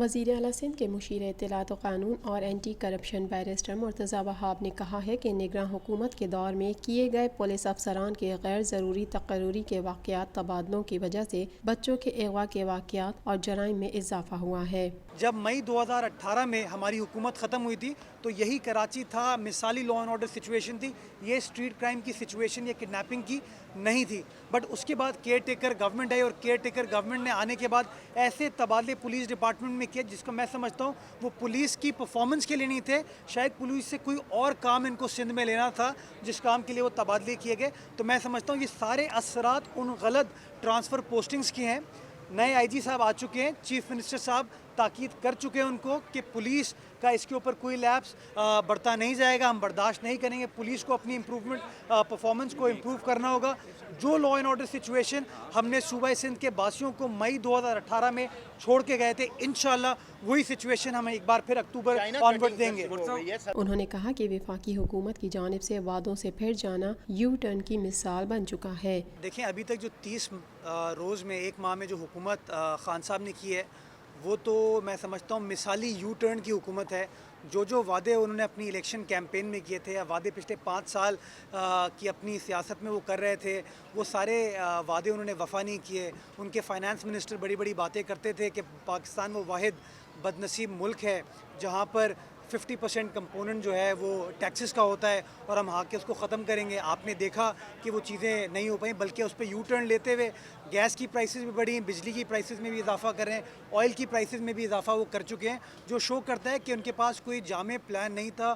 وزیر اعلیٰ سندھ کے مشیر اطلاعات و قانون اور اینٹی کرپشن بیرسٹر مرتضی وہاب نے کہا ہے کہ نگراں حکومت کے دور میں کیے گئے پولیس افسران کے غیر ضروری تقرری کے واقعات تبادلوں کی وجہ سے بچوں کے اغوا کے واقعات اور جرائم میں اضافہ ہوا ہے۔ جب مئی 2018 میں ہماری حکومت ختم ہوئی تھی تو یہی کراچی تھا، مثالی لا اینڈ آرڈر سچویشن تھی، یہ اسٹریٹ کرائم کی سچویشن یا کڈنیپنگ کی نہیں تھی۔ بٹ اس کے بعد کیئر ٹیکر گورنمنٹ آئی اور کیئر ٹیکر گورنمنٹ نے آنے کے بعد ایسے تبادلے پولیس ڈپارٹمنٹ میں کیے جس کو میں سمجھتا ہوں وہ پولیس کی پرفارمنس کے لیے نہیں تھے، شاید پولیس سے کوئی اور کام ان کو سندھ میں لینا تھا جس کام کے لیے وہ تبادلے کیے گئے۔ تو میں سمجھتا ہوں یہ سارے اثرات ان غلط ٹرانسفر پوسٹنگز کی ہیں۔ نئے آئی جی صاحب آ چکے ہیں، چیف منسٹر صاحب تاکید کر چکے ہیں ان کو کہ پولیس کا اس کے اوپر کوئی لیپس بڑھتا نہیں جائے گا، ہم برداشت نہیں کریں گے۔ پولیس کو اپنی امپروومنٹ پرفارمنس کو امپروو کرنا ہوگا۔ جو لا اینڈ آرڈر سچویشن ہم نے صوبہ سندھ کے باسیوں کو مئی 2018 میں چھوڑ کے گئے تھے، انشاءاللہ وہی سچویشن ہمیں ایک بار پھر اکتوبر آنورڈ دیں گے۔ انہوں نے کہا کہ وفاقی حکومت کی جانب سے وعدوں سے پھر جانا یو ٹرن کی مثال بن چکا ہے۔ دیکھیں ابھی تک جو 30 روز میں ایک ماہ میں جو حکومت خان صاحب نے کی ہے وہ تو میں سمجھتا ہوں مثالی یو ٹرن کی حکومت ہے۔ جو وعدے انہوں نے اپنی الیکشن کیمپین میں کیے تھے یا وعدے پچھلے 5 سال کی اپنی سیاست میں وہ کر رہے تھے، وہ سارے وعدے انہوں نے وفا نہیں کیے۔ ان کے فائنانس منسٹر بڑی بڑی باتیں کرتے تھے کہ پاکستان وہ واحد بد نصیب ملک ہے جہاں پر 50% کمپوننٹ جو ہے وہ ٹیکسز کا ہوتا ہے اور ہم کے اس کو ختم کریں گے۔ آپ نے دیکھا کہ وہ چیزیں نہیں ہو پائیں، بلکہ اس پہ یو ٹرن لیتے ہوئے گیس کی پرائسز بھی بڑھی ہیں، بجلی کی پرائسز میں بھی اضافہ کر رہے ہیں، آئل کی پرائسز میں بھی اضافہ وہ کر چکے ہیں، جو شو کرتا ہے کہ ان کے پاس کوئی جامع پلان نہیں تھا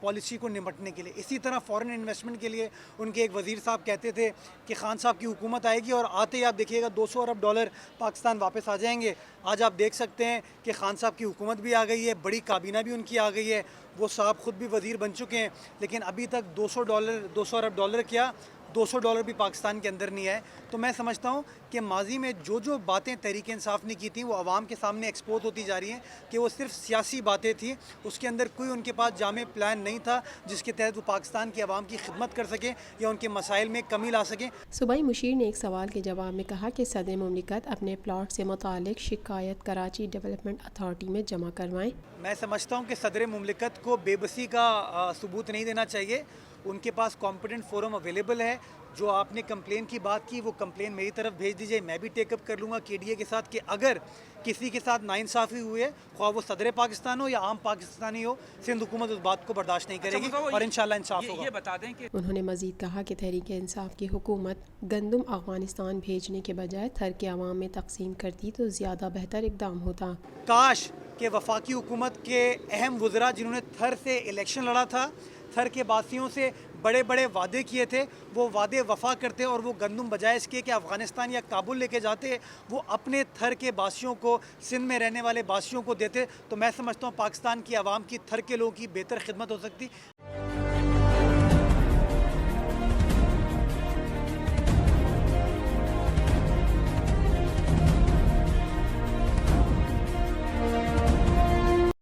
پالیسی کو نمٹنے کے لیے۔ اسی طرح فورن انویسٹمنٹ کے لیے ان کے ایک وزیر صاحب کہتے تھے کہ خان صاحب کی حکومت آئے گی اور آتے ہی آپ دیکھیے گا $200 ارب پاکستان واپس آ جائیں گے۔ آج آپ دیکھ سکتے ہیں کہ خان صاحب کی حکومت بھی آ گئی ہے، بڑی کابینہ بھی ان کی آ گئی ہے، وہ صاحب خود بھی وزیر بن چکے ہیں، لیکن ابھی تک $200 ارب کیا $200 بھی پاکستان کے اندر نہیں آئے۔ تو میں سمجھتا ہوں کہ ماضی میں جو باتیں تحریک انصاف نے کی تھیں وہ عوام کے سامنے ایکسپوز ہوتی جا رہی ہیں کہ وہ صرف سیاسی باتیں تھیں، اس کے اندر کوئی ان کے پاس جامع پلان نہیں تھا جس کے تحت وہ پاکستان کی عوام کی خدمت کر سکیں یا ان کے مسائل میں کمی لا سکیں۔ صوبائی مشیر نے ایک سوال کے جواب میں کہا کہ صدر مملکت اپنے پلاٹ سے متعلق شکایت کراچی ڈیولپمنٹ اتھارٹی میں جمع کروائیں۔ میں سمجھتا ہوں کہ صدر مملکت کو بے بسی کا ثبوت نہیں دینا چاہیے، ان کے پاس کمپیٹنٹ فورم اویلیبل ہے۔ جو آپ نے کمپلین کی بات کی وہ کمپلین میری طرف بھیج دیجئے، میں بھی ٹیک اپ کر لوں گا KDA کے ساتھ کہ اگر کسی کے ساتھ ناانصافی ہوئی ہے، خواہ وہ صدر پاکستان ہو یا عام پاکستانی ہو، سندھ حکومت اس بات کو برداشت نہیں کرے گی اور انشاءاللہ انصاف ہوگا۔ یہ بتا دیں کہ انہوں نے مزید کہا کہ تحریک انصاف کی حکومت گندم افغانستان بھیجنے کے بجائے تھر کے عوام میں تقسیم کرتی تو زیادہ بہتر اقدام ہوتا۔ کاش کہ وفاقی حکومت کے اہم وزراء جنہوں نے تھر سے الیکشن لڑا تھا، تھر کے باسیوں سے بڑے بڑے وعدے کیے تھے، وہ وعدے وفا کرتے اور وہ گندم بجائے اس کے کہ افغانستان یا کابل لے کے جاتے وہ اپنے تھر کے باسیوں کو، سندھ میں رہنے والے باسیوں کو دیتے، تو میں سمجھتا ہوں پاکستان کی عوام کی، تھر کے لوگوں کی بہتر خدمت ہو سکتی۔